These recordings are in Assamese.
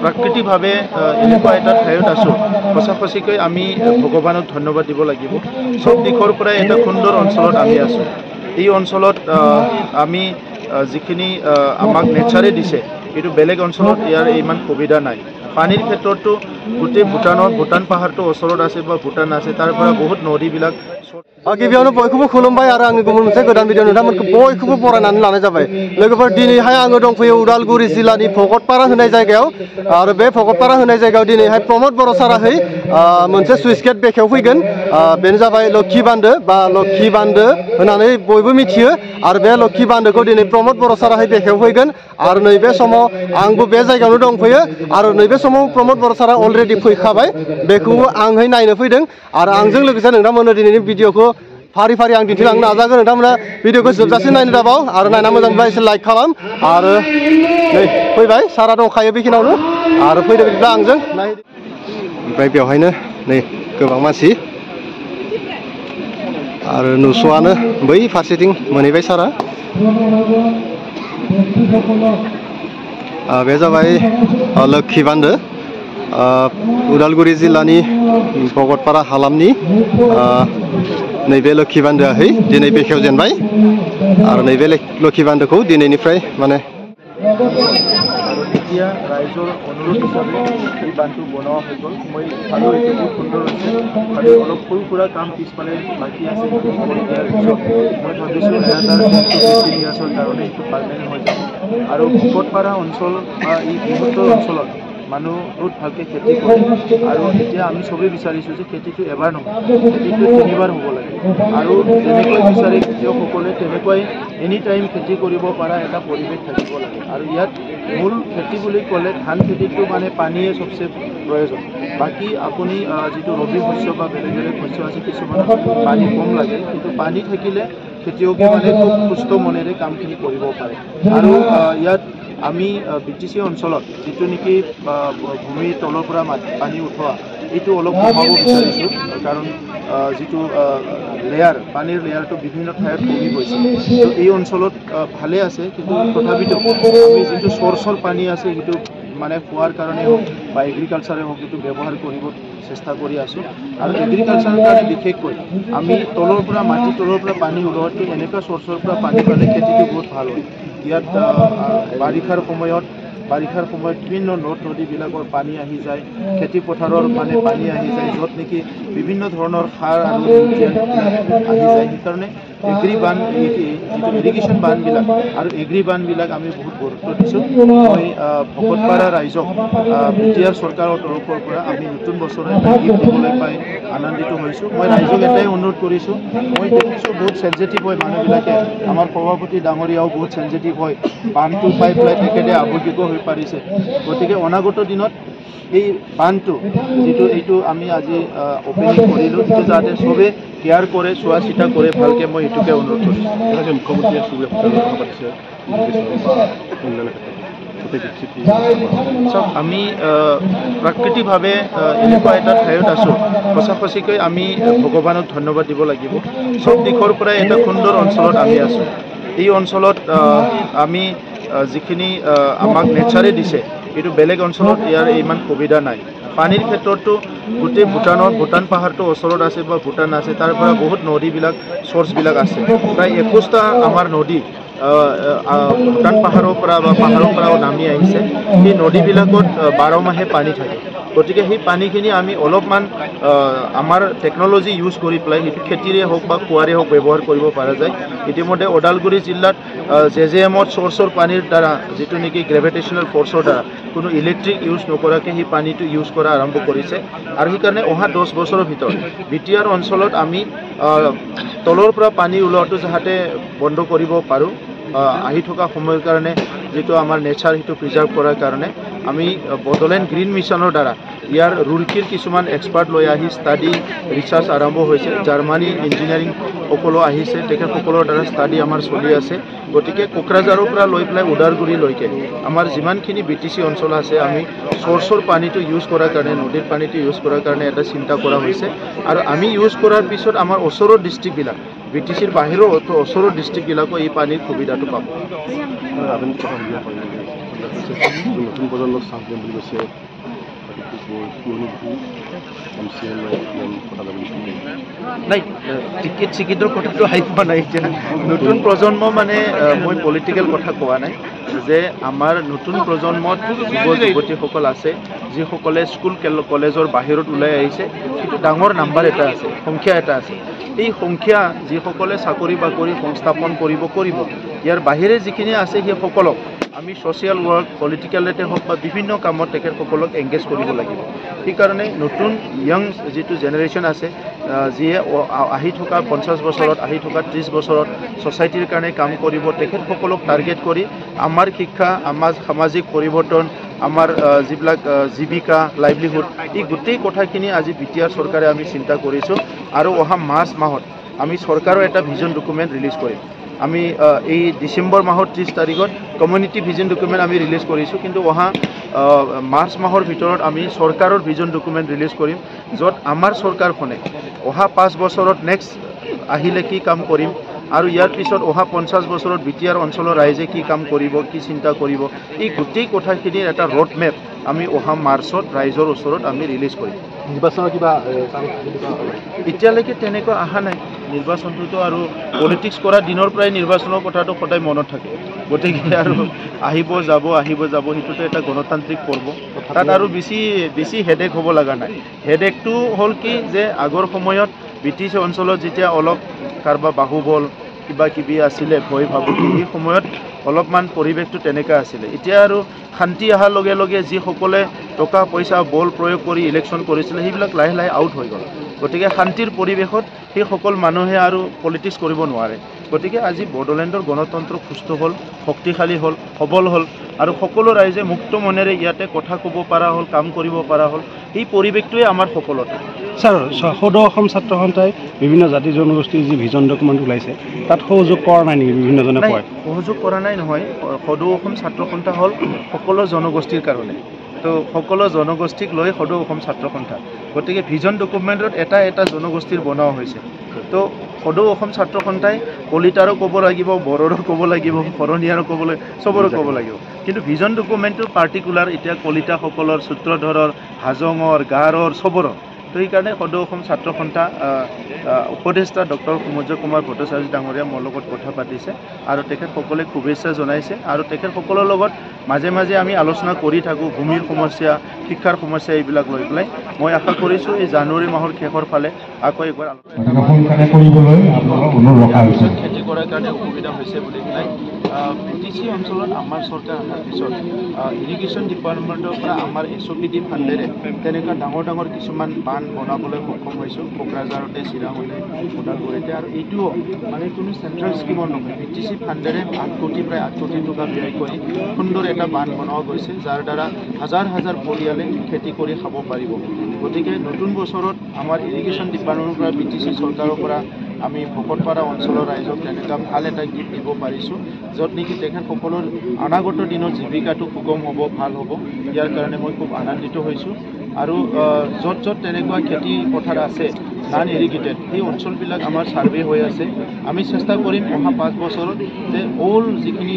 প্ৰাকৃতিকভাৱে এনেকুৱা এটা ঠাইত আছোঁ সঁচাকৈ আমি ভগৱানক ধন্যবাদ দিব লাগিব। চব দিশৰ পৰাই এটা সুন্দৰ অঞ্চলত আমি আছোঁ। এই অঞ্চলত আমি যিখিনি আমাক নেচাৰে দিছে এইটো বেলেগ অঞ্চলত ইয়াৰ ইমান সুবিধা নাই। পানীৰ ক্ষেত্ৰতো গোটেই ভূটান পাহাৰটো ওচৰত আছে বা ভূটান আছে, তাৰ পৰা বহুত নদীবিলাক गिबियावनो बयखौबो खुलुमबाय आरो आंनि गुबुन मोनसे गोदान भिडिअ नोंथांमोनखौ बयखौबो बरायनानै लानाय जाबाय। लोगोफोर दिनैहाय आङो दंफैयो उदालगुरि जिल्लानि भगतपारा होनाय जायगायाव आरो बे भगतपारा होनाय जायगायाव दिनैहाय प्रमद बर' साराहै मोनसे सुइस गेट बेखेव फैगोन। बेनो जाबाय लक्षी बान्दो बा लक्षी बान्दो होननानै बयबो मिथियो आरो बे लक्षी बान्दोखौ दिनै प्रमद बर' साराहै बेखेव फैगोन आरो नैबे समाव आंबो बे जायगायावनो दंफैयो आरो नैबे समाव प्रमद बर' सारा अलरेडि फैखाबाय। बेखौबो आंहै नायनो फैदों आरो आंजों लोगोसे नोंथांमोननो दिनैनि भिडिअखौ फारि फारि आं दिन्थिलांनो नाजागोन। नोंथांमोना भिडिअखौ जोबजासिम नायनो दाबाव आरो नायना मोजां मोनबा एसे लाइक खालाम आरो नै फैबाय सारा दंखायो बेखिनियावनो आरो फैदो बिदिब्ला आंजों नाय। ओमफ्राय बेवहायनो नै गोबां मानसि आरो नुस'आनो बै फारसेथिं मोनहैबाय सारा। बे जाबाय लोक्षी बान्दो उदालगुरि जिल्लानि भगतपारा हालामनि नैबे लोक्षी बान्दोआहै दिनै बेखेवजेनबाय आरो नैबे लोक्षी बान्दोखौ दिनैनिफ्राय माने আৰু এতিয়া ৰাইজৰ অনুৰোধ হিচাপে এই বান্ধটো বনোৱা হৈ গ'ল। মই চালোঁ এইটো বহুত সুন্দৰ হৈছে। খালি অলপ সৰু সুৰা কাম পিছফালে বাকী আছে, সেইখিনি কৰি দিয়াৰ পিছত মই ভাবিছোঁ এটা 10 ইয়াৰ্ছৰ কাৰণে এইটো পাৰ্মানেণ্ট হৈ যাব। আৰু ভকতপাৰা অঞ্চল বা এই বৃহত্তৰ অঞ্চলত মানুহ বহুত ভালকৈ খেতি কৰে আৰু এতিয়া আমি চবেই বিচাৰিছোঁ যে খেতিটো এবাৰ নহয়, খেতিটো 3বাৰ হ'ব লাগে আৰু যেনেকৈ বিচাৰে খেতিয়কসকলে তেনেকৈ এনি টাইম খেতি কৰিব পৰা এটা পৰিৱেশ থাকিব লাগে। আৰু ইয়াত মূল খেতি বুলি ক'লে ধান খেতিটো মানে পানীয়ে চবচে প্ৰয়োজন। বাকী আপুনি যিটো ৰবি শস্য বা বেলেগ বেলেগ শস্য আছে কিছুমানত পানী কম লাগে, কিন্তু পানী থাকিলে খেতিয়কে মানে খুব সুস্থ মনেৰে কামখিনি কৰিব পাৰে। আৰু ইয়াত আমি BTC অঞ্চলত যিটো নেকি ভূমিৰ তলৰ পৰা পানী উঠোৱা এইটো অলপ কমাব বিচাৰিছোঁ, কাৰণ যিটো লেয়াৰ পানীৰ লেয়াৰটো বিভিন্ন ঠাইত কমি গৈছে। তো এই অঞ্চলত ভালে আছে, কিন্তু তথাপিতো আমি যিটো চ'ৰ্চৰ পানী আছে সেইটো মানে খোৱাৰ কাৰণে হওক বা এগ্ৰিকালচাৰে হওক এইটো ব্যৱহাৰ কৰিব চেষ্টা কৰি আছোঁ। আৰু এগ্ৰিকালচাৰৰ কাৰণে বিশেষকৈ আমি তলৰ পৰা মাটিৰ তলৰ পৰা পানী ওলোৱাতকৈ এনেকুৱা চ'ৰ্চৰ পৰা পানী পালে খেতিটো বহুত ভাল হয়। ইয়াত বাৰিষাৰ সময়ত বিভিন্ন নদ নদীবিলাকৰ পানী আহি যায়, খেতি পথাৰৰ মানে পানী আহি যায়, য'ত নেকি বিভিন্ন ধৰণৰ সাৰ আৰু নিউট্ৰিয়েণ্টবিলাক আহি যায়। সেইকাৰণে যিটো ইৰিগেশ্যন বান্ধবিলাক আৰু বান্ধবিলাক আমি বহুত গুৰুত্ব দিছোঁ। মই ভকতপাৰা ৰাইজক BTR চৰকাৰৰ তৰফৰ পৰা আমি নতুন বছৰৰ এটা গিফ্ট দিবলৈ পাই আনন্দিত হৈছোঁ। মই ৰাইজক এটাই অনুৰোধ কৰিছোঁ, মই দেখিছোঁ বহুত চেনচিটিভ হয় মানুহবিলাকে, আমাৰ সভাপতি ডাঙৰীয়াও বহুত চেনচিটিভ হয়, বান্ধটো পাই পেলাই তেখেতে আৱেগিক হৈ পাৰিছে। গতিকে অনাগত দিনত এই বান্ধটো এইটো আমি আজি অপেনিং কৰিলোঁ, এইটো যাতে চবে কেয়াৰ কৰে, চোৱা চিতা কৰে ভালকৈ, মই এইটোকে অনুৰোধ কৰিছোঁ। চব আমি প্ৰাকৃতিকভাৱে এনেকুৱা এটা ঠাইত আছোঁ সঁচাকৈ আমি ভগৱানক ধন্যবাদ দিব লাগিব। চব দিশৰ পৰাই এটা সুন্দৰ অঞ্চলত আমি আছোঁ। এই অঞ্চলত আমি যিখিনি আমাক নেচাৰে দিছে এইটো বেলেগ অঞ্চলত ইয়াৰ ইমান সুবিধা নাই। পানীৰ ক্ষেত্ৰতো গোটেই ভূটান পাহাৰটো ওচৰত আছে বা ভূটান আছে, তাৰ পৰা বহুত নদীবিলাক চ'ৰ্চবিলাক আছে। প্ৰায় 21টা আমাৰ নদী ভূটান পাহাৰৰ পৰা বা পাহাৰৰ পৰাও নামি আহিছে। সেই নদীবিলাকত 12 মাহে পানী থাকে। গতিকে সেই পানীখিনি আমি অলপমান আমাৰ টেকন'লজি ইউজ কৰি পেলাই সেইটো খেতিৰে হওক বা খোৱাৰে হওক ব্যৱহাৰ কৰিব পৰা যায়। ইতিমধ্যে ওদালগুৰি জিলাত JJMত চ'ৰ্চৰ পানীৰ দ্বাৰা যিটো নেকি গ্ৰেভিটেশ্যনেল ফ'ৰ্চৰ দ্বাৰা কোনো ইলেক্ট্ৰিক ইউজ নকৰাকৈ সেই পানীটো ইউজ কৰা আৰম্ভ কৰিছে। আৰু সেইকাৰণে অহা 10 বছৰৰ ভিতৰত BTR অঞ্চলত আমি তলৰ পৰা পানী ওলোৱাটো যাতে বন্ধ কৰিব পাৰোঁ, আহি থকা সময়ৰ কাৰণে যিটো আমাৰ নেচাৰ সেইটো প্ৰিজাৰ্ভ কৰাৰ কাৰণে আমি বড়োলেণ্ড গ্ৰীণ মিছনৰ দ্বাৰা ইয়াৰ ৰুৰকীৰ কিছুমান এক্সপাৰ্ট লৈ আহি ষ্টাডি ৰিচাৰ্চ আৰম্ভ হৈছে। জাৰ্মানী ইঞ্জিনিয়াৰিং সকলো আহিছে, তেখেতসকলৰ দ্বাৰা ষ্টাডি আমাৰ চলি আছে। গতিকে কোকৰাঝাৰৰ পৰা লৈ পেলাই ওদালগুৰিলৈকে আমাৰ যিমানখিনি BTC অঞ্চল আছে আমি চ'ৰ্চৰ পানীটো ইউজ কৰাৰ কাৰণে, নদীৰ পানীটো ইউজ কৰাৰ কাৰণে এটা চিন্তা কৰা হৈছে। আৰু আমি ইউজ কৰাৰ পিছত আমাৰ ওচৰৰ ডিষ্ট্ৰিক্টবিলাক BTCৰ বাহিৰৰ ওচৰৰ ডিষ্ট্ৰিক্টবিলাকো এই পানীৰ সুবিধাটো পাব। নতুন প্ৰজন্মক চান্স দিম বুলি কৈছে নাই টিকেট চিকেটৰ কথাটো আহি পোৱা নাই এতিয়া নতুন প্ৰজন্ম মানে মই পলিটিকেল কথা কোৱা নাই যে আমাৰ নতুন প্ৰজন্মত যুৱ যুৱতীসকল আছে যিসকলে স্কুল কলেজৰ বাহিৰত ওলাই আহিছে কিন্তু ডাঙৰ নাম্বাৰ এটা আছে সংখ্যা এটা আছে এই সংখ্যা যিসকলে চাকৰি বাকৰি সংস্থাপন কৰিব ইয়াৰ বাহিৰে যিখিনি আছে সেইসকলক আমি ছ'চিয়েল ৱৰ্ক পলিটিকেলতে হওক বা বিভিন্ন কামত তেখেতসকলক এংগেজ কৰিব লাগিব সেইকাৰণে নতুন য়ং যিটো জেনেৰেশ্যন আছে যিয়ে আহি থকা 50 বছৰত আহি থকা 30 বছৰত ছ'চাইটিৰ কাৰণে কাম কৰিব তেখেতসকলক টাৰ্গেট কৰি আমাৰ শিক্ষা আমাৰ সামাজিক পৰিৱৰ্তন আমাৰ যিবিলাক জীৱিকা লাইভলিহুড এই গোটেই কথাখিনি আজি বিটিআৰ চৰকাৰে আমি চিন্তা কৰিছোঁ আৰু অহা মাৰ্চ মাহত আমি চৰকাৰৰ এটা ভিজন ডকুমেণ্ট ৰিলিজ কৰিম আমি এই ডিসেম্বৰ মাহৰ 30 তাৰিখত কমিউনিটি ভিজন ডকুমেণ্ট আমি ৰিলিজ কৰিছোঁ কিন্তু অহা মাৰ্চ মাহৰ ভিতৰত আমি চৰকাৰৰ ভিজন ডকুমেণ্ট ৰিলিজ কৰিম য'ত আমাৰ চৰকাৰখনে অহা 5 বছৰত নেক্সট আহিলে কি কাম কৰিম আৰু ইয়াৰ পিছত অহা 50 বছৰত বিটিআৰ অঞ্চলৰ ৰাইজে কি কাম কৰিব কি চিন্তা কৰিব এই গোটেই কথাখিনিৰ এটা ৰোড মেপ আমি অহা মাৰ্চত ৰাইজৰ ওচৰত আমি ৰিলিজ কৰিম নিৰ্বাচনৰ কিবা এতিয়ালৈকে তেনেকুৱা অহা নাই নিৰ্বাচনটোতো আৰু পলিটিক্স কৰা দিনৰ পৰাই নিৰ্বাচনৰ কথাটো সদায় মনত থাকে গতিকে আৰু আহিব যাব সেইটোতো এটা গণতান্ত্ৰিক পৰ্ব তাত আৰু বেছি হেডেক হ'ব লগা নাই হেডেকটো হ'ল কি যে আগৰ সময়ত বিটিচি অঞ্চলত যেতিয়া অলপ কাৰোবাৰ বাহুবল কিবা কিবি আছিলে ভয় ভাবুকি সেই সময়ত অলপমান পৰিৱেশটো তেনেকুৱা আছিলে এতিয়া আৰু শান্তি অহাৰ লগে লগে যিসকলে টকা পইচা বল প্ৰয়োগ কৰি ইলেকশ্যন কৰিছিলে সেইবিলাক লাহে লাহে আউট হৈ গ'ল গতিকে শান্তিৰ পৰিৱেশত সেইসকল মানুহে আৰু পলিটিক্স কৰিব নোৱাৰে গতিকে আজি বড়োলেণ্ডৰ গণতন্ত্ৰ সুস্থ হ'ল শক্তিশালী হ'ল সবল হ'ল আৰু সকলো ৰাইজে মুক্ত মনেৰে ইয়াতে কথা ক'ব পৰা হ'ল কাম কৰিব পৰা হ'ল এই পৰিৱেশটোৱে আমাৰ সফলতা ছাৰ সদৌ অসম ছাত্ৰ সন্থাই বিভিন্ন জাতি জনগোষ্ঠীৰ যি ভিজন ডকুমেণ্ট ওলাইছে তাত সহযোগ কৰা নাই নেকি বিভিন্নজনে কয় সহযোগ কৰা নাই নহয় সদৌ অসম ছাত্ৰ সন্থা হ'ল সকলো জনগোষ্ঠীৰ কাৰণে তো সকলো জনগোষ্ঠীক লৈ সদৌ অসম ছাত্ৰ সন্থা গতিকে ভিজন ডকুমেণ্টত এটা জনগোষ্ঠীৰ বনোৱা হৈছে তো সদৌ অসম ছাত্ৰ সন্থাই কলিতাৰো ক'ব লাগিব বড়োৰো ক'ব লাগিব শৰণীয়াৰো চবৰো ক'ব লাগিব কিন্তু ভিজন ডকুমেণ্টটো পাৰ্টিকুলাৰ এতিয়া কলিতাসকলৰ সূত্ৰধৰৰ হাজঙৰ গাৰোৰ চবৰো তো সেইকাৰণে সদৌ অসম ছাত্ৰ সন্থা উপদেষ্টা ডক্টৰ সমুজ্য কুমাৰ ভট্টাচাৰ্য ডাঙৰীয়া মোৰ লগত কথা পাতিছে আৰু তেখেতসকলে শুভেচ্ছা জনাইছে আৰু তেখেতসকলৰ লগত মাজে মাজে আমি আলোচনা কৰি থাকোঁ ভূমিৰ সমস্যা শিক্ষাৰ সমস্যা এইবিলাক লৈ পেলাই মই আশা কৰিছোঁ এই জানুৱাৰী মাহৰ শেষৰ ফালে আকৌ এবাৰ খেতি কৰাৰ কাৰণে অসুবিধা হৈছে বুলি পেলাই বিটিচি অঞ্চলত আমাৰ চৰকাৰ অহাৰ পিছত ইৰিগেশ্যন ডিপাৰ্টমেণ্টৰ পৰা আমাৰ SOPD ফাণ্ডেৰে তেনেকুৱা ডাঙৰ কিছুমান বান্ধ বনাবলৈ সক্ষম হৈছোঁ কোকৰাঝাৰতে চিৰাঙতে ওদালগুৰিতে আৰু এইটোও মানে কোনো চেণ্ট্ৰেল স্কিমৰ নহয় বিটিচি ফাণ্ডেৰে 8 কোটি প্ৰায় 8 কোটি টকা ব্যয় কৰি সুন্দৰ এটা বান্ধ বনোৱা গৈছে যাৰ দ্বাৰা হাজাৰ পৰিয়ালে খেতি কৰি খাব পাৰিব গতিকে নতুন বছৰত আমাৰ ইৰিগেশ্যন ডিপাৰ্টমেণ্টৰ পৰা বিটিচি চৰকাৰৰ পৰা আমি ভকতপাৰা অঞ্চলৰ ৰাইজক তেনেকুৱা ভাল এটা গীত দিব পাৰিছোঁ য'ত নেকি তেখেতসকলৰ অনাগত দিনত জীৱিকাটো সুগম হ'ব ভাল হ'ব ইয়াৰ কাৰণে মই খুব আনন্দিত হৈছোঁ আৰু য'ত তেনেকুৱা খেতি পথাৰ আছে নন ইৰিগেটেড সেই অঞ্চলবিলাক আমাৰ ছাৰ্ভে হৈ আছে আমি চেষ্টা কৰিম অহা 5 বছৰত যে অল যিখিনি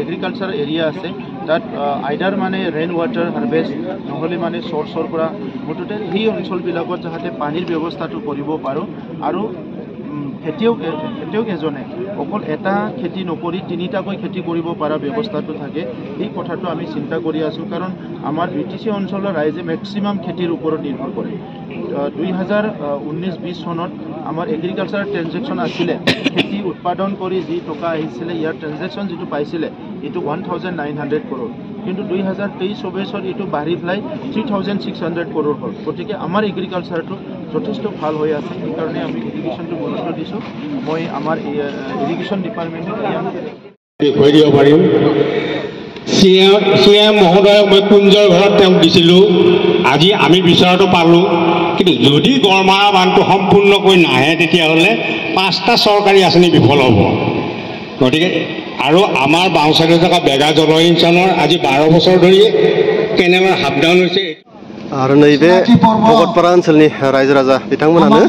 এগ্ৰিকালচাৰ এৰিয়া আছে তাত আইডাৰ মানে ৰেইন ৱাটাৰ হাৰ্ভেষ্ট নহ'লে মানে চ'ৰ্চৰ পৰা মুঠতে সেই অঞ্চলবিলাকত যাতে পানীৰ ব্যৱস্থাটো কৰিব পাৰোঁ আৰু খেতিয়ক এজনে অকল এটা খেতি নকৰি 3টাকৈ খেতি কৰিব পৰা ব্যৱস্থাটো থাকে এই কথাটো আমি চিন্তা কৰি আছোঁ কাৰণ আমাৰ বিটিচি অঞ্চলৰ ৰাইজে মেক্সিমাম খেতিৰ ওপৰত নিৰ্ভৰ কৰে 2019-20 চনত আমাৰ এগ্ৰিকালচাৰ ট্ৰেনজেকশ্যন আছিলে খেতি উৎপাদন কৰি যি টকা আহিছিলে ইয়াৰ ট্ৰেনজেকশ্যন যিটো পাইছিলে এইটো 1900 crore কিন্তু 2023-24 এইটো বাঢ়ি পেলাই 3600 crore হ'ল গতিকে আমাৰ এগ্ৰিকালচাৰটো যথেষ্ট ভাল হৈ আছে সেইকাৰণে আমি ইৰিগেশ্যনটো গুৰুত্ব দিছোঁ মই আমাৰ ইৰিগেশ্যন ডিপাৰ্টমেণ্টত দেখুৱাই দিব পাৰিম CM মহোদয়ক মই কুঞ্জৰ ঘৰত তেওঁক দিছিলোঁ আজি আমি বিচাৰটো পালোঁ কিন্তু যদি গড়মাৰা বান্ধটো সম্পূৰ্ণকৈ নাহে তেতিয়াহ'লে 5টা চৰকাৰী আঁচনি বিফল হ'ব গতিকে আৰু আমাৰ বাওঁ চাইডে থকা বেগা জলসিঞ্চনৰ আজি 12 বছৰ ধৰি কেনেলৰ হাফডাউন হৈছে আৰু নৈবে ভকতপাৰা অঞ্চলनि ৰাইজো ৰাজা বিथांमोनानो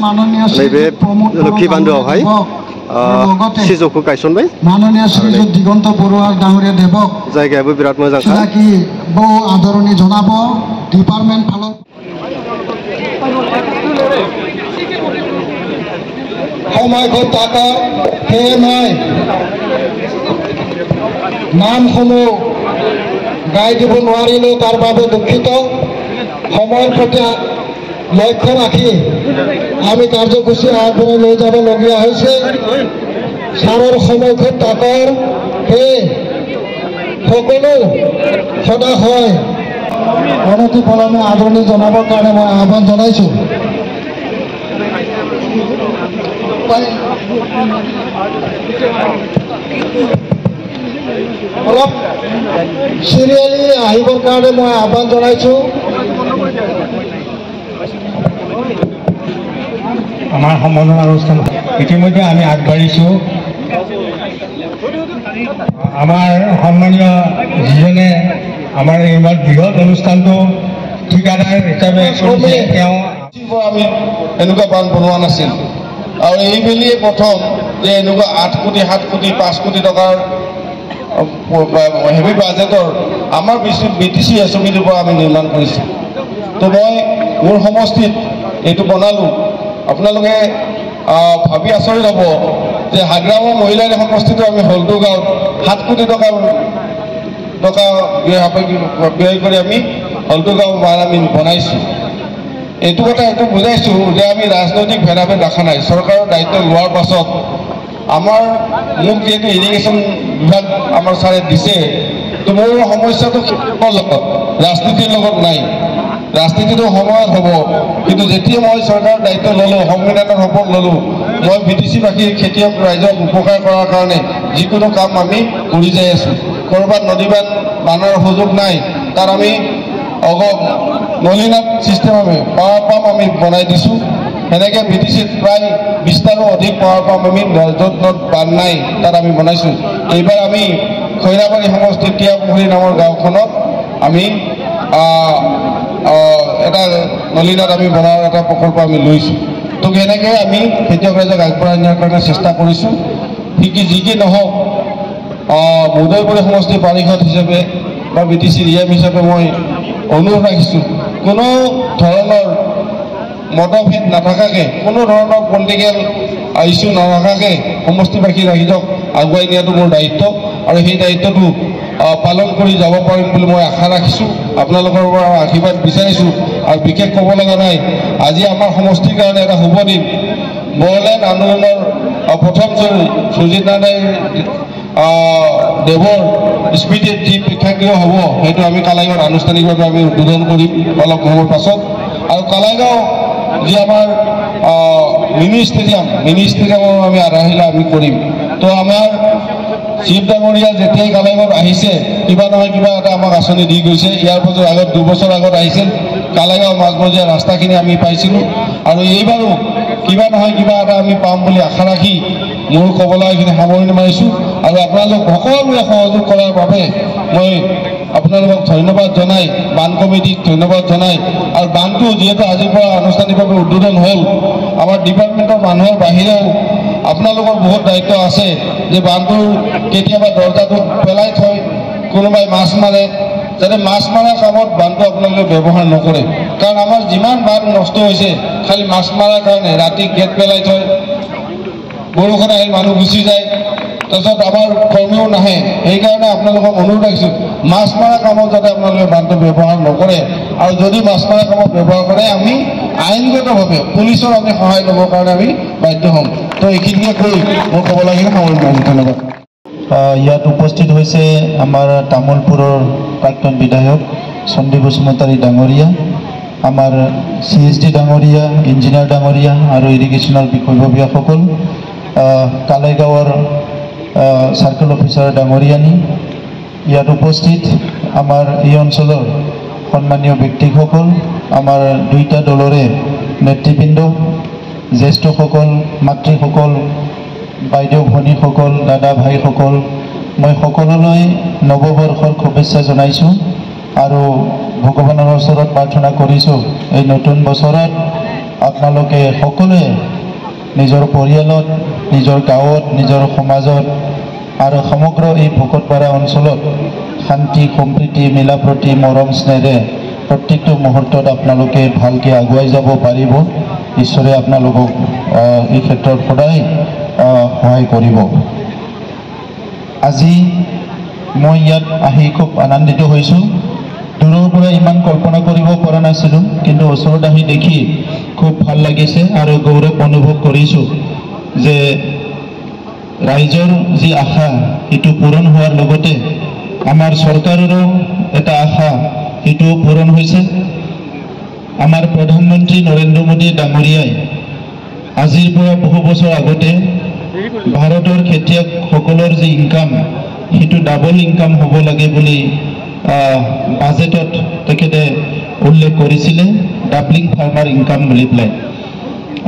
नैबे लोक्षि बान्दोआवहाय सिजौखौ गायसनबाय माननीय श्रीजुत दिगন্ত बरुवा डांगरिया देवक जायगायाबो बिराद मोजां जायखि बहु आदरणी जनाब डिपार्टमेंट फालो সময়কো টাকা হে নাই নামসমূহ গাই দিব নোৱাৰিলে তাৰ বাবে দুঃখিত সময়ৰ প্ৰতি লক্ষ্য ৰাখি আমি কাৰ্যসূচী আগবঢ়াই লৈ যাবলগীয়া হৈছে ছাৰৰ সময় খুব তাকৰ সেয়ে সকলো সদা হয় অনতি পলমে আদৰণি জনাবৰ কাৰণে মই আহ্বান জনাইছোঁ অলপ চিৰিয়েলি আহিবৰ কাৰণে মই আহ্বান জনাইছোঁ আমাৰ সম্বৰ্ধনা অনুষ্ঠান ইতিমধ্যে আমি আগবাঢ়িছোঁ আমাৰ সন্মানীয় যিজনে আমাৰ ইমান বৃহৎ অনুষ্ঠানটো ঠিকাদাৰ হিচাপে তেওঁ আমি এনেকুৱা বান বনোৱা নাছিল আৰু এইবেলিয়ে প্ৰথম যে এনেকুৱা 8 কোটি 7 কোটি 5 কোটি টকাৰ হেভি বাজেটৰ আমাৰ BTC এছমিটিৰ পৰা আমি নিৰ্মাণ কৰিছোঁ তো মই মোৰ সমষ্টিত এইটো বনালোঁ আপোনালোকে ভাবি আচৰিত হ'ব যে হাগ্ৰামৰ মহিলাৰ সমষ্টিটো আমি হলদু গাঁৱত 7 কোটি টকা ব্যয় কৰি আমি হলদু গাঁও আমি বনাইছোঁ এইটো কথা এইটো বুজাইছোঁ যে আমি ৰাজনৈতিক ভেদাভেদ ৰখা নাই চৰকাৰৰ দায়িত্ব লোৱাৰ পাছত আমাৰ মোক যিহেতু ইৰিগেশ্যন বিভাগ আমাৰ ছাৰে দিছে তো মোৰ সমস্যাটো খেতিয়কৰ লগত ৰাজনীতিৰ লগত নাই ৰাজনীতিটো সময়ত হ'ব কিন্তু যেতিয়া মই চৰকাৰৰ দায়িত্ব ল'লোঁ সংবিধানৰ শপত ল'লোঁ মই BTC-বাসীৰ খেতিয়ক ৰাইজক উপকাৰ কৰাৰ কাৰণে যিকোনো কাম আমি কৰি যাই আছোঁ ক'ৰবাত নদী বানৰ সুযোগ নাই তাত আমি নলীনাদ ছিষ্টেম আমি পাৱাৰ পাম্প আমি বনাই দিছোঁ সেনেকৈ BTC-ত প্ৰায় 20টাৰো অধিক পাৱাৰ পাম্প আমি য'ত বান নাই তাত আমি বনাইছোঁ এইবাৰ আমি খৈৰাবাৰী সমষ্টিৰ টিয়াপুখুৰী নামৰ গাঁওখনত আমি এটা নলীনাদ আমি বনোৱাৰ এটা প্ৰকল্প আমি লৈছোঁ তো সেনেকৈ আমি খেতিয়ক ৰাইজক আগবঢ়াই নিয়াৰ কাৰণে চেষ্টা কৰিছোঁ যি কি নহওক মুদৈপুৰী সমষ্টি পাৰিষদ হিচাপে বা BTC ৰিএম হিচাপে মই অনুৰোধ ৰাখিছোঁ কোনো ধৰণৰ মতভেদ নাথাকাকৈ কোনো ধৰণৰ পলিটিকেল ইছ্যু নাথাকাকৈ সমষ্টিবাসী ৰাইজক আগুৱাই নিয়াটো মোৰ দায়িত্ব আৰু সেই দায়িত্বটো পালন কৰি যাব পাৰিম বুলি মই আশা ৰাখিছোঁ আপোনালোকৰ পৰা আশীৰ্বাদ বিচাৰিছোঁ আৰু বিশেষ ক'ব লগা নাই আজি আমাৰ সমষ্টিৰ কাৰণে এটা শুভ দিন বড়োলেণ্ড আন্দোলনৰ প্ৰথম সুজিত নাৰায়ণ দেৱৰ স্মৃতিত যি প্ৰেক্ষাগৃহ হ'ব সেইটো আমি কালাইগাঁৱত আনুষ্ঠানিকভাৱে আমি উদ্বোধন কৰিম অলপ সময়ৰ পাছত আৰু কালাইগাঁও যি আমাৰ মিনি ষ্টেডিয়ামৰ আমি আধাৰশিলা আমি কৰিম তো আমাৰ চিফ ডাঙৰীয়া যেতিয়াই কালাইগাঁৱত আহিছে কিবা নহয় কিবা এটা আমাক আঁচনি দি গৈছে ইয়াৰ পাছত আগত 2 বছৰ আগত আহিছিল কালাইগাঁও মাজমজিয়া ৰাস্তাখিনি আমি পাইছিলোঁ আৰু এইবাৰো কিবা নহয় কিবা এটা আমি পাম বুলি আশা ৰাখি মোৰ ক'বলৈ এইখিনি সামৰণি মাৰিছোঁ আৰু আপোনালোক সকলোৱে সহযোগ কৰাৰ বাবে মই আপোনালোকক ধন্যবাদ জনাই বান কমিটিক ধন্যবাদ জনাই আৰু বানটো যিহেতু আজিৰ পৰা আনুষ্ঠানিকভাৱে উদ্বোধন হ'ল আমাৰ ডিপাৰ্টমেণ্টৰ মানুহৰ বাহিৰেও আপোনালোকৰ বহুত দায়িত্ব আছে যে বানটোৰ কেতিয়াবা দৰ্জাটো পেলাই থয় কোনোবাই মাছ মাৰে যাতে মাছ মৰা কামত বানটো আপোনালোকে ব্যৱহাৰ নকৰে কাৰণ আমাৰ যিমান বান নষ্ট হৈছে খালি মাছ মৰাৰ কাৰণে ৰাতি গেট পেলাই থয় বৰষুণ আহিল মানুহ গুচি যায় তাৰপিছত আমাৰ কৰ্মীও নাহে সেইকাৰণে আপোনালোকক অনুৰোধ ৰাখিছোঁ মাছ মৰা কামত যাতে আপোনালোকে বানটো ব্যৱহাৰ নকৰে আৰু যদি মাছ মৰা কামত ব্যৱহাৰ কৰে আমি আইনগতভাৱে পুলিচৰ আমি সহায় ল'বৰ কাৰণে আমি বাধ্য হ'ম তো এইখিনিয়ে কৈ মোৰ ক'ব লাগিলে সামৰণি মাৰিম ধন্যবাদ ইয়াত উপস্থিত হৈছে আমাৰ তামোলপুৰৰ প্ৰাক্তন বিধায়ক সন্দীপ বসুমতাৰী ডাঙৰীয়া আমাৰ CSD ডাঙৰীয়া ইঞ্জিনিয়াৰ ডাঙৰীয়া আৰু ইৰিগেশ্যনৰ বিষয়ববীয়াসকল কালাইগাঁৱৰ সাৰ্কেল অফিচাৰ ডাঙৰীয়ানী ইয়াত উপস্থিত আমাৰ এই অঞ্চলৰ সন্মানীয় ব্যক্তিসকল আমাৰ দুইটা দলৰে নেতৃবৃন্দ জ্যেষ্ঠসকল মাতৃসকল বাইদেউ ভনীসকল দাদা ভাইসকল মই সকলোলৈ নৱবৰ্ষৰ শুভেচ্ছা জনাইছোঁ আৰু ভগৱানৰ ওচৰত প্ৰাৰ্থনা কৰিছোঁ এই নতুন বছৰত আপোনালোকে সকলোৱে নিজৰ পৰিয়ালত নিজৰ গাঁৱত নিজৰ সমাজত আৰু সমগ্ৰ এই ভকতপাৰা অঞ্চলত শান্তি সম্প্ৰীতি মিলাপ্ৰীতি মৰম স্নেহেৰে প্ৰত্যেকটো মুহূৰ্তত আপোনালোকে ভালকৈ আগুৱাই যাব পাৰিব ঈশ্বৰে আপোনালোকক এই ক্ষেত্ৰত সদায় সহায় কৰিব আজি মই ইয়াত আহি খুব আনন্দিত হৈছোঁ দূৰৰ পৰা ইমান কল্পনা কৰিব পৰা নাছিলোঁ কিন্তু ওচৰত আহি দেখি খুব ভাল লাগিছে আৰু গৌৰৱ অনুভৱ কৰিছোঁ যে ৰাইজৰ যি আশা সেইটো পূৰণ হোৱাৰ লগতে আমাৰ চৰকাৰৰো এটা আশা সেইটো পূৰণ হৈছে আমাৰ প্ৰধানমন্ত্ৰী নৰেন্দ্ৰ মোদী ডাঙৰীয়াই আজিৰ পৰা বহু বছৰ আগতে ভাৰতৰ খেতিয়কসকলৰ যি ইনকাম সেইটো ডাবল ইনকাম হ'ব লাগে বুলি বাজেটত তেখেতে উল্লেখ কৰিছিলে ডাবলিং ফাৰ্মাৰ ইনকাম বুলি পেলাই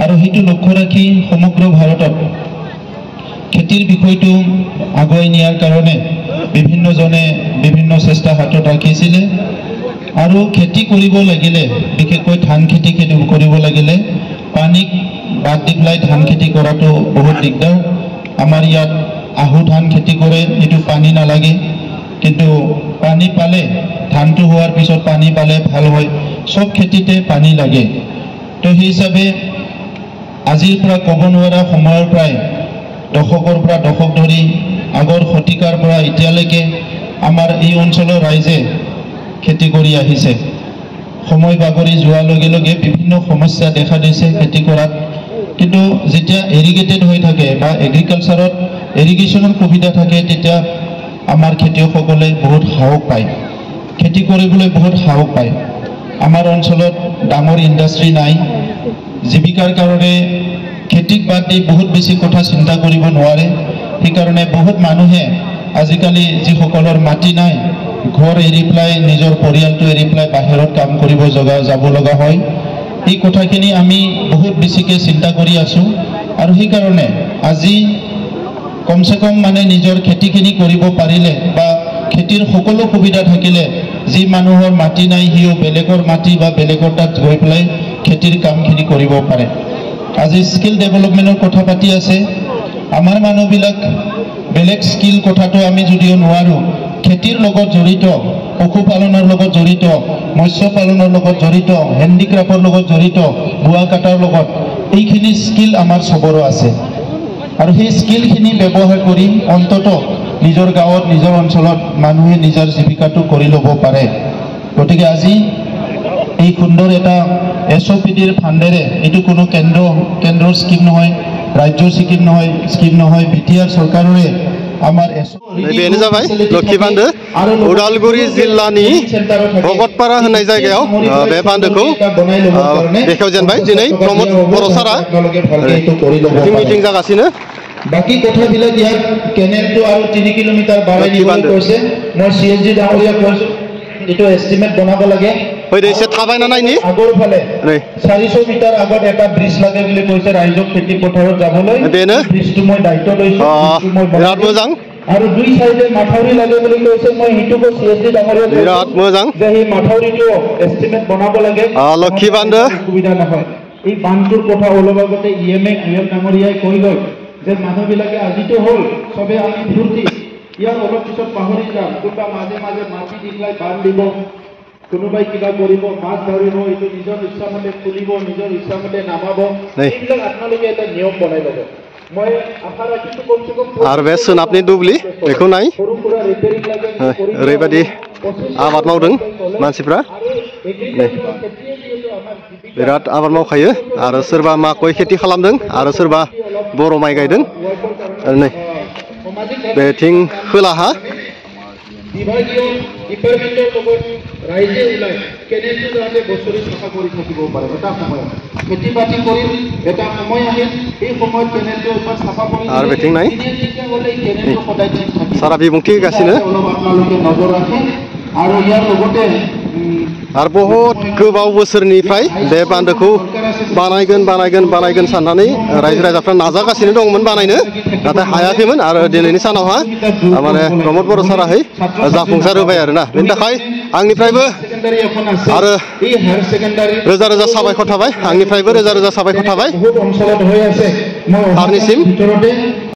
আৰু সেইটো লক্ষ্য ৰাখি সমগ্ৰ ভাৰতত খেতিৰ বিষয়টো আগুৱাই নিয়াৰ কাৰণে বিভিন্নজনে বিভিন্ন চেষ্টা হাতত ৰাখিছিলে আৰু খেতি কৰিব লাগিলে বিশেষকৈ ধান খেতি কৰিব লাগিলে পানীক বাদ দি পেলাই ধান খেতি কৰাটো বহুত দিগদাৰ আমাৰ ইয়াত আহু ধান খেতি কৰে এইটো পানী নালাগে কিন্তু পানী পালে ধানটো হোৱাৰ পিছত পানী পালে ভাল হয় সব খেতিতে পানী লাগে তো সেই হিচাপে আজিৰ পৰা ক'ব নোৱাৰা সময়ৰ পৰাই দশকৰ পৰা দশক ধৰি আগৰ শতিকাৰ পৰা এতিয়ালৈকে আমাৰ এই অঞ্চলৰ ৰাইজে খেতি কৰি আহিছে সময় বাগৰি যোৱাৰ লগে লগে বিভিন্ন সমস্যা দেখা দিছে খেতি কৰাত কিন্তু যেতিয়া এৰিগেটেড হৈ থাকে বা এগ্ৰিকালচাৰত এৰিগেশ্যনৰ সুবিধা থাকে তেতিয়া আমাৰ খেতিয়কসকলে বহুত সাহস পায় খেতি কৰিবলৈ বহুত সাহস পায় আমাৰ অঞ্চলত ডাঙৰ ইণ্ডাষ্ট্ৰি নাই জীৱিকাৰ কাৰণে খেতিক বাদ দি বহুত বেছি কথা চিন্তা কৰিব নোৱাৰে সেইকাৰণে বহুত মানুহে আজিকালি যিসকলৰ মাটি নাই ঘৰ এৰি পেলাই নিজৰ পৰিয়ালটো এৰি পেলাই বাহিৰত কাম কৰিব যাব লগা হয় এই কথাখিনি আমি বহুত বেছিকৈ চিন্তা কৰি আছোঁ আৰু সেইকাৰণে আজি কমচে কম মানে নিজৰ খেতিখিনি কৰিব পাৰিলে বা খেতিৰ সকলো সুবিধা থাকিলে যি মানুহৰ মাটি নাই সিও বেলেগৰ মাটি বা বেলেগৰ তাত গৈ পেলাই খেতিৰ কামখিনি কৰিব পাৰে আজি স্কিল ডেভেলপমেণ্টৰ কথা পাতি আছে আমাৰ মানুহবিলাক বেলেগ স্কিল কথাটো আমি যদিও নোৱাৰোঁ খেতিৰ লগত জড়িত পশুপালনৰ লগত জড়িত মৎস্য পালনৰ লগত জড়িত হেণ্ডিক্ৰাফ্টৰ লগত জড়িত বোৱা কটাৰ লগত এইখিনি স্কিল আমাৰ চবৰো আছে আৰু সেই স্কিলখিনি ব্যৱহাৰ কৰি অন্তত নিজৰ গাঁৱত নিজৰ অঞ্চলত মানুহে নিজৰ জীৱিকাটো কৰি ল'ব পাৰে গতিকে আজি এই সুন্দৰ এটা SOPDৰ ফাণ্ডেৰে এইটো কোনো কেন্দ্ৰৰ স্কিম নহয় ৰাজ্যৰ স্কিম নহয় BTR চৰকাৰৰে আমাৰ बेनो जाबाय लक्षी बान्दो उदालगुरि जिल्लानि भगतपारा होननाय जायगायाव बे बान्दोखौ बेखेवजेनबाय दिनै प्रमद बर' सारा मिटिं जागासिनो बाकी কথাবিলাক ইয়াত কেনেলটো আৰু 3 কিলোমিটাৰ বাঢ়াই নিবলৈ কৈছে মই CSG ডাঙৰীয়া কৈছো এটো এস্টিমেট বনাব লাগে হয় দেছে থাবাইনা নাইনি আগৰ ফালে 400 মিটাৰ আগত এটা ব্ৰিজ লাগে বুলি কৈছে ৰাইজক খেতি পথাৰত যাবলৈ বেনে ব্ৰিজটো মই দায়িত্ব লৈছো মই বিৰাট মোজাং আৰু দুই সাইডে মাথাউৰি লাগে বুলি কৈছে মই হিটুকো CSG ডাঙৰীয়া বিৰাট মোজাং যে এই মাথাউৰিটো এস্টিমেট বনাব লাগে লক্ষী বান্দো সুবিধা নহয় এই বান্ধটোৰ কথা অলপ আগতে EMA ডাঙৰীয়াই কৈ গ'ল যে মানুহবিলাকে আজিতো হ'ল সবে আমি ফূৰ্তি ইয়াৰ অলপ পিছত পাহৰি যাম কোনোবা মাজে মাজে মাটি দি পেলাই বান্ধ দিব কোনোবাই কিবা কৰিব মাছ ধৰিব এইটো নিজৰ ইচ্ছামতে খুলিব নিজৰ ইচ্ছামতে নামাব এইবিলাক আপোনালোকে এটা নিয়ম বনাই ল'ব মই আশা ৰাখিছোঁ কমচে কম আৰু বেছ সোনাপনি দুবলি बेखौ নাই সৰু সুৰা ৰিপেয়াৰিং লাগে ओरैबायदि आबाद मावदों मानसिफ्रा बिराद आबाद मावखायो आरो सोरबा माकय खेथि खालामदों आरो सोरबा बर' माइ गायदों नै बेथिं खोलाहा বিভাগীয় ডিপাৰ্টমেণ্টৰ লগত ৰাইজে ওলাই কেনেকৈ যাতে বছৰি চাফা কৰি থাকিব পাৰে এটা সময় খেতি বাতি কৰি এটা সময় আহে এই সময়ত কেনেকৈ এবাৰ চাফা কৰি আৰু বেটিং নাই কেনেকৈ সদায় ঠিক থাকে সাৰা বিমুক্তি গাছিনো অলপ আপোনালোকে নজৰ ৰাখে আৰু ইয়াৰ লগতে आरो बहुत गोबाव बोसोरनिफ्राय बे बान्दोखौ बानायगोन साननानै रायजो राजाफ्रा नाजागासिनो दंमोन बानायनो नाथाय हायाखैमोन आरो दिनैनि सानावहा माने प्रमद बर' साराहै जाफुंसार होबाय आरोना बेनि थाखाय आंनिफ्रायबो आरो रोजा रोजा साबायखर थाबाय आंनिफ्रायबो रोजा रोजा साबायखर थाबाय बहुत অঞ্চলত হৈ আছে ফাৰ্নিচিম